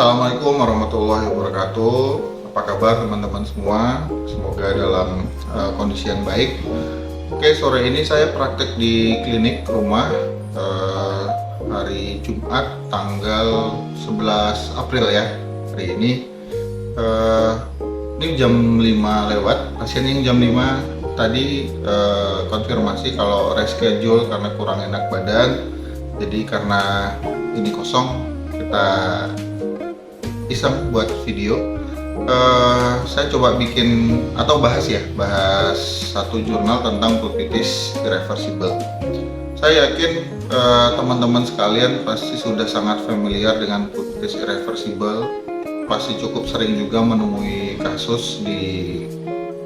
Assalamualaikum warahmatullahi wabarakatuh. Apa kabar teman-teman semua? Semoga dalam kondisi yang baik. Oke, sore ini saya praktek di klinik rumah hari Jumat tanggal 11 April ya. Hari ini ini jam 5 lewat. Pasien yang jam 5 tadi konfirmasi kalau reschedule karena kurang enak badan. Jadi karena ini kosong, kita iseng buat video. Saya coba bikin atau bahas satu jurnal tentang pulpitis irreversible. Saya yakin teman-teman sekalian pasti sudah sangat familiar dengan pulpitis irreversible, pasti cukup sering juga menemui kasus di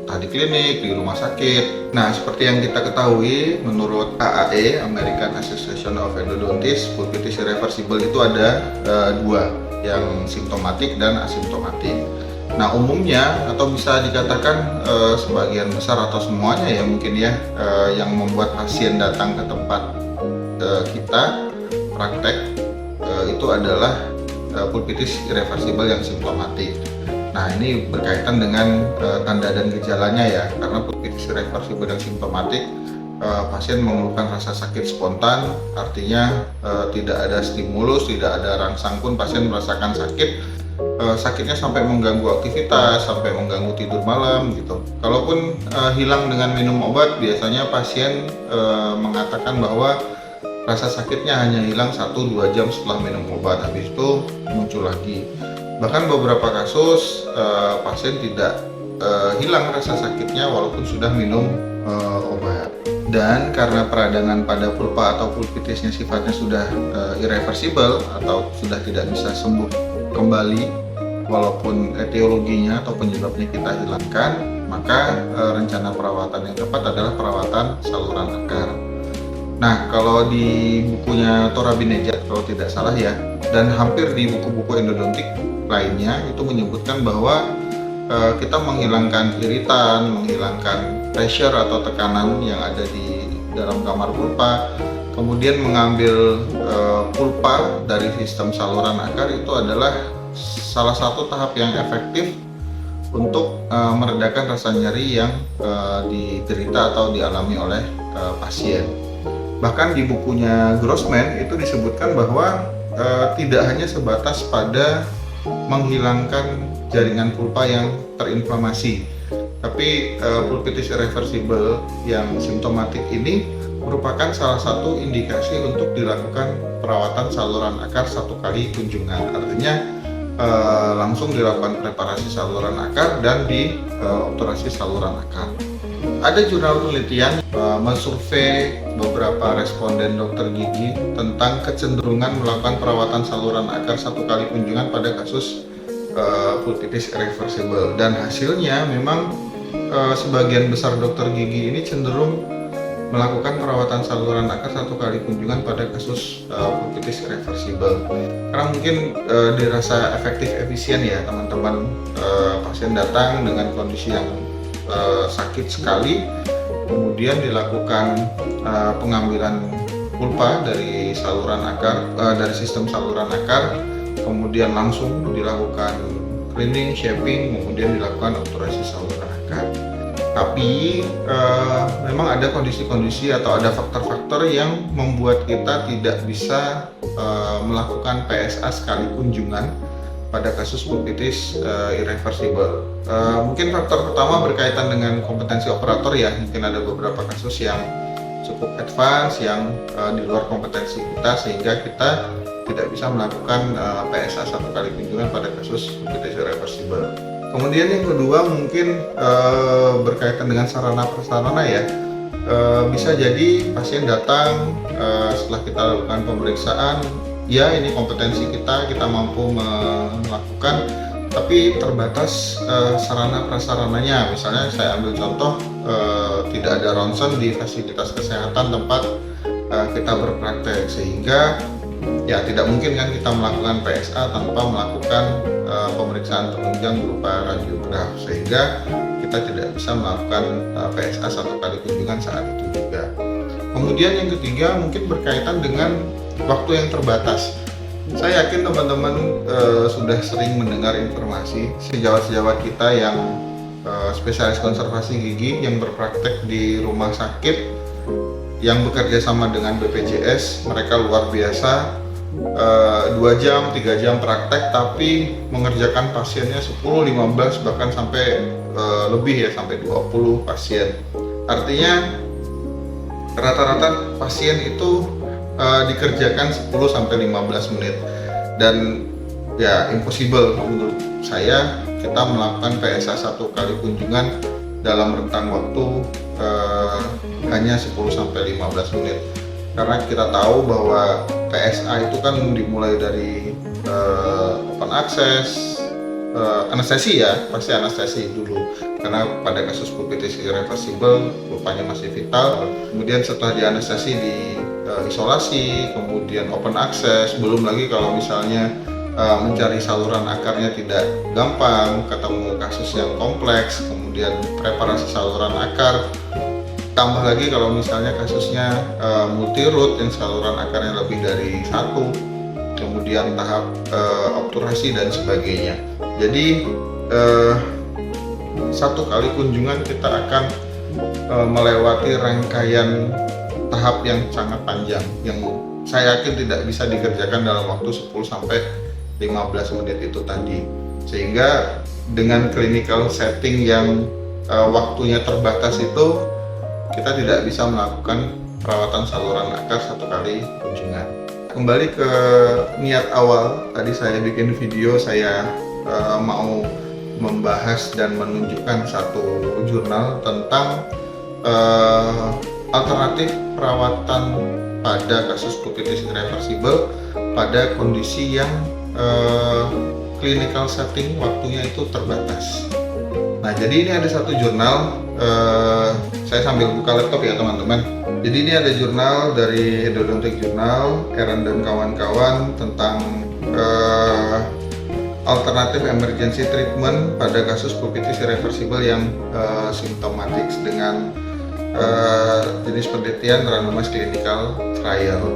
klinik, di rumah sakit. Nah, seperti yang kita ketahui, menurut AAE, American Association of Endodontists, pulpitis irreversible itu ada dua, yang simptomatik dan asimptomatik. Nah, umumnya atau bisa dikatakan sebagian besar atau semuanya ya mungkin ya yang membuat pasien datang ke tempat kita praktek itu adalah pulpitis irreversible yang simptomatik. Nah, ini berkaitan dengan tanda dan gejalanya ya, karena pulpitis irreversible yang simptomatik pasien mengeluhkan rasa sakit spontan, artinya tidak ada stimulus, tidak ada rangsang pun pasien merasakan sakit. Sakitnya sampai mengganggu aktivitas, sampai mengganggu tidur malam gitu. Kalaupun hilang dengan minum obat, biasanya pasien mengatakan bahwa rasa sakitnya hanya hilang 1-2 jam setelah minum obat, habis itu muncul lagi. Bahkan beberapa kasus pasien tidak hilang rasa sakitnya walaupun sudah minum obat. Dan karena peradangan pada pulpa atau pulpitisnya sifatnya sudah irreversible atau sudah tidak bisa sembuh kembali walaupun etiologinya atau penyebabnya kita hilangkan, maka rencana perawatan yang tepat adalah perawatan saluran akar. Nah, kalau di bukunya Torabinejad kalau tidak salah ya, dan hampir di buku-buku endodontik lainnya itu menyebutkan bahwa kita menghilangkan iritan, menghilangkan pressure atau tekanan yang ada di dalam kamar pulpa, kemudian mengambil pulpa dari sistem saluran akar, itu adalah salah satu tahap yang efektif untuk meredakan rasa nyeri yang diderita atau dialami oleh pasien. Bahkan di bukunya Grossman itu disebutkan bahwa tidak hanya sebatas pada menghilangkan jaringan pulpa yang terinflamasi, tapi pulpitis irreversible yang simptomatik ini merupakan salah satu indikasi untuk dilakukan perawatan saluran akar 1 kali kunjungan. Artinya langsung dilakukan preparasi saluran akar dan diobturasi saluran akar. Ada jurnal penelitian mensurvei beberapa responden dokter gigi tentang kecenderungan melakukan perawatan saluran akar 1 kali kunjungan pada kasus pulpitis irreversible, dan hasilnya memang sebagian besar dokter gigi ini cenderung melakukan perawatan saluran akar 1 kali kunjungan pada kasus pulpitis irreversible karena mungkin dirasa efektif efisien ya teman-teman. Pasien datang dengan kondisi yang sakit sekali, kemudian dilakukan pengambilan pulpa dari saluran akar, dari sistem saluran akar, kemudian langsung dilakukan cleaning, shaping, kemudian dilakukan obturasi saluran akar. Tapi memang ada kondisi-kondisi atau ada faktor-faktor yang membuat kita tidak bisa melakukan PSA sekali kunjungan pada kasus pulpitis irreversible. Mungkin faktor pertama berkaitan dengan kompetensi operator ya. Mungkin ada beberapa kasus yang cukup advance yang di luar kompetensi kita sehingga kita tidak bisa melakukan PSA 1 kali kunjungan pada kasus pulpitis irreversible. Kemudian yang kedua mungkin berkaitan dengan sarana prasarana ya. Bisa jadi pasien datang setelah kita lakukan pemeriksaan, ya ini kompetensi kita mampu melakukan, tapi terbatas sarana prasarananya. Misalnya saya ambil contoh, tidak ada ronsen di fasilitas kesehatan tempat kita berpraktek, sehingga ya tidak mungkin kan kita melakukan PSA tanpa melakukan pemeriksaan penunjang berupa radiograf, sehingga kita tidak bisa melakukan PSA 1 kali kunjungan saat itu juga. Kemudian yang ketiga mungkin berkaitan dengan waktu yang terbatas. Saya yakin teman-teman sudah sering mendengar informasi sejawat-sejawat kita yang spesialis konservasi gigi yang berpraktek di rumah sakit yang bekerja sama dengan BPJS. Mereka luar biasa, 2 jam, 3 jam praktek tapi mengerjakan pasiennya 10, 15 bahkan sampai lebih ya, sampai 20 pasien. Artinya rata-rata pasien itu dikerjakan 10 sampai 15 menit, dan ya impossible menurut saya kita melakukan PSA 1 kali kunjungan dalam rentang waktu hanya 10 sampai 15 menit, karena kita tahu bahwa PSA itu kan dimulai dari open access, anestesi ya, pasti anestesi dulu karena pada kasus pulpitis irreversible pulpanya masih vital. Kemudian setelah di anestesi di isolasi, kemudian open access, belum lagi kalau misalnya mencari saluran akarnya tidak gampang, ketemu kasus yang kompleks, kemudian preparasi saluran akar, tambah lagi kalau misalnya kasusnya multi root yang saluran akarnya lebih dari satu, kemudian tahap obturasi dan sebagainya. Jadi 1 kali kunjungan kita akan melewati rangkaian tahap yang sangat panjang yang saya yakin tidak bisa dikerjakan dalam waktu 10 sampai 15 menit itu tadi. Sehingga dengan clinical setting yang waktunya terbatas itu, kita tidak bisa melakukan perawatan saluran akar 1 kali kunjungan. Kembali ke niat awal, tadi saya bikin video, saya mau membahas dan menunjukkan satu jurnal tentang alternatif perawatan pada kasus pulpitis irreversible pada kondisi yang clinical setting waktunya itu terbatas. Nah, jadi ini ada satu jurnal, saya sambil buka laptop ya teman-teman. Jadi ini ada jurnal dari Endodontic Journal, Aaron dan kawan-kawan tentang alternatif emergency treatment pada kasus pulpitis irreversible yang symptomatic dengan jenis penelitian randomized clinical trial.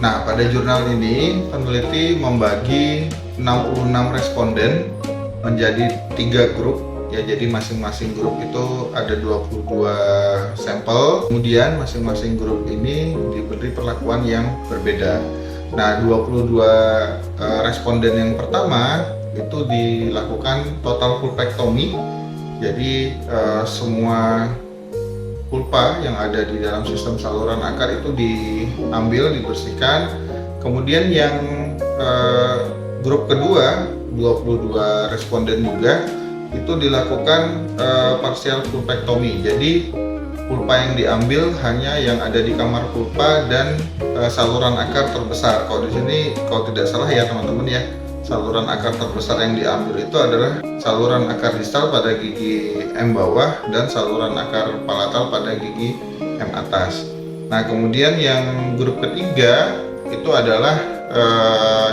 Nah, pada jurnal ini peneliti membagi 66 responden menjadi 3 grup ya, jadi masing-masing grup itu ada 22 sampel, kemudian masing-masing grup ini diberi perlakuan yang berbeda. Nah, 22 responden yang pertama itu dilakukan total pulpectomy, jadi semua pulpa yang ada di dalam sistem saluran akar itu diambil, dibersihkan. Kemudian yang grup kedua, 22 responden juga, itu dilakukan partial pulpectomy. Jadi pulpa yang diambil hanya yang ada di kamar pulpa dan saluran akar terbesar. Kalau di sini, kalau tidak salah ya teman-teman ya, saluran akar terbesar yang diambil itu adalah saluran akar distal pada gigi M bawah dan saluran akar palatal pada gigi M atas. Nah, kemudian yang grup ketiga itu adalah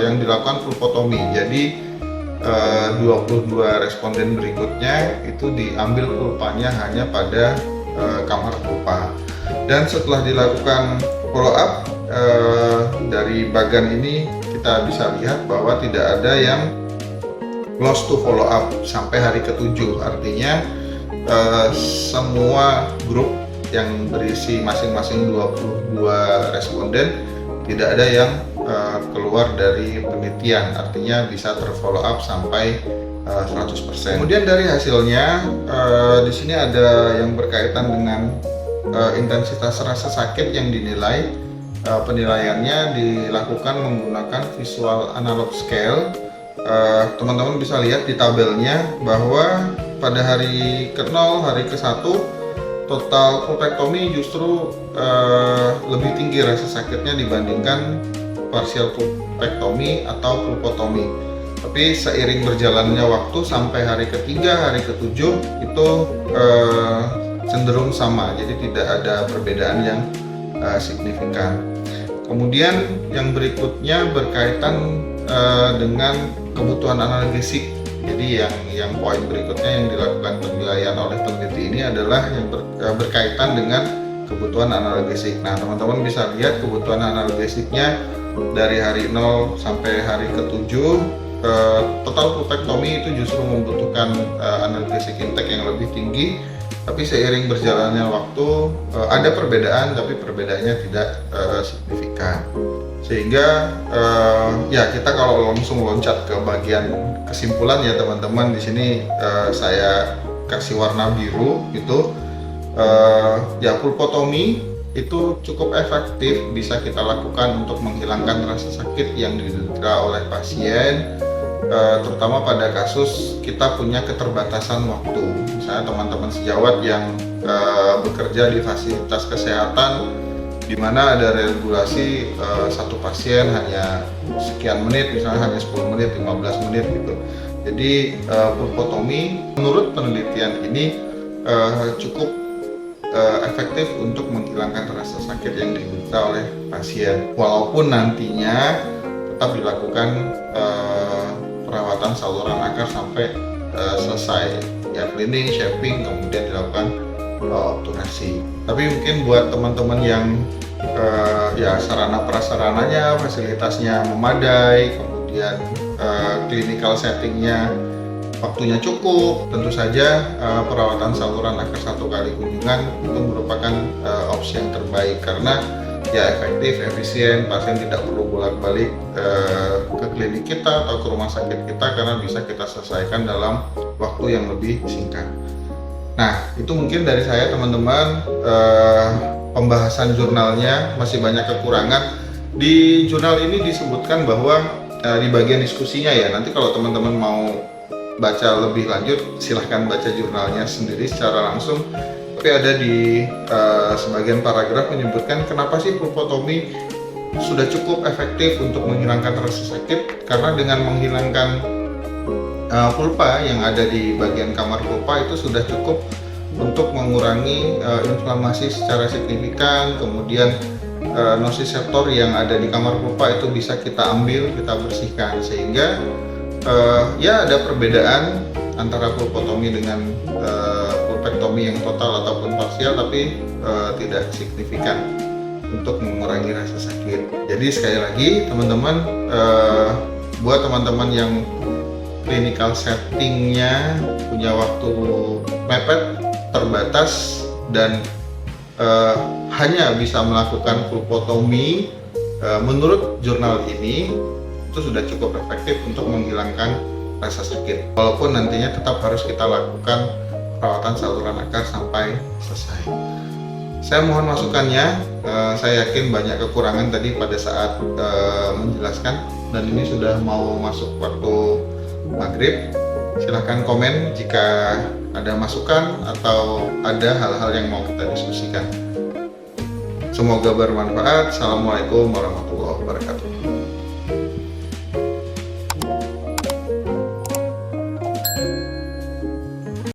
yang dilakukan pulpotomi. Jadi 22 responden berikutnya itu diambil pulpanya hanya pada kamar pulpa. Dan setelah dilakukan follow up dari bagan ini, kita bisa lihat bahwa tidak ada yang lost to follow up sampai hari ke-7. Artinya semua grup yang berisi masing-masing 22 responden tidak ada yang keluar dari penelitian, artinya bisa terfollow up sampai 100%. Kemudian dari hasilnya di sini ada yang berkaitan dengan intensitas rasa sakit yang dinilai. Penilaiannya dilakukan menggunakan visual analog scale. Teman-teman bisa lihat di tabelnya bahwa pada hari ke-0, hari ke-1 total pulpectomy justru lebih tinggi rasa sakitnya dibandingkan partial pulpectomy atau pulpotomy. Tapi seiring berjalannya waktu sampai hari ke-3, hari ke-7 itu cenderung sama, jadi tidak ada perbedaan yang signifikan. Kemudian yang berikutnya berkaitan dengan kebutuhan analgesik. Jadi yang poin berikutnya yang dilakukan penilaian oleh peneliti ini adalah yang berkaitan dengan kebutuhan analgesik. Nah, teman-teman bisa lihat kebutuhan analgesiknya dari hari 0 sampai hari ke-7, total pulpectomy itu justru membutuhkan analgesia intake yang lebih tinggi. Tapi seiring berjalannya waktu ada perbedaan, tapi perbedaannya tidak signifikan. Sehingga ya kita kalau langsung loncat ke bagian kesimpulan ya teman-teman, di sini saya kasih warna biru itu ya pulpotomi itu cukup efektif, bisa kita lakukan untuk menghilangkan rasa sakit yang diderita oleh pasien, terutama pada kasus kita punya keterbatasan waktu. Misalnya teman-teman sejawat yang bekerja di fasilitas kesehatan di mana ada regulasi satu pasien hanya sekian menit, misalnya hanya 10 menit, 15 menit gitu. Jadi pulpotomi menurut penelitian ini cukup efektif untuk menghilangkan rasa sakit yang diderita oleh pasien, walaupun nantinya tetap dilakukan perawatan saluran akar sampai selesai ya, cleaning, shaping, kemudian dilakukan obturasi. Tapi mungkin buat teman-teman yang ya sarana prasarananya, fasilitasnya memadai, kemudian clinical settingnya waktunya cukup, tentu saja perawatan saluran akar 1 kali kunjungan itu merupakan opsi yang terbaik, karena ya efektif, efisien, pasien tidak perlu bolak-balik ke klinik kita atau ke rumah sakit kita, karena bisa kita selesaikan dalam waktu yang lebih singkat. Nah, itu mungkin dari saya teman-teman. Pembahasan jurnalnya masih banyak kekurangan. Di jurnal ini disebutkan bahwa di bagian diskusinya ya, nanti kalau teman-teman mau baca lebih lanjut silahkan baca jurnalnya sendiri secara langsung. Tapi ada di sebagian paragraf menyebutkan kenapa sih pulpotomi sudah cukup efektif untuk menghilangkan rasa sakit, karena dengan menghilangkan pulpa yang ada di bagian kamar pulpa itu sudah cukup untuk mengurangi inflamasi secara signifikan. Kemudian nosiseptor yang ada di kamar pulpa itu bisa kita ambil, kita bersihkan, sehingga ya ada perbedaan antara pulpotomi dengan pulpectomy yang total ataupun parsial, tapi tidak signifikan untuk mengurangi rasa sakit. Jadi sekali lagi teman-teman, buat teman-teman yang clinical settingnya punya waktu mepet, terbatas, dan hanya bisa melakukan pulpotomi, menurut jurnal ini itu sudah cukup efektif untuk menghilangkan rasa sakit, walaupun nantinya tetap harus kita lakukan perawatan saluran akar sampai selesai. Saya mohon masukannya. Saya yakin banyak kekurangan tadi pada saat menjelaskan, dan ini sudah mau masuk waktu maghrib. Silahkan komen jika ada masukan atau ada hal-hal yang mau kita diskusikan. Semoga bermanfaat. Assalamualaikum warahmatullahi wabarakatuh.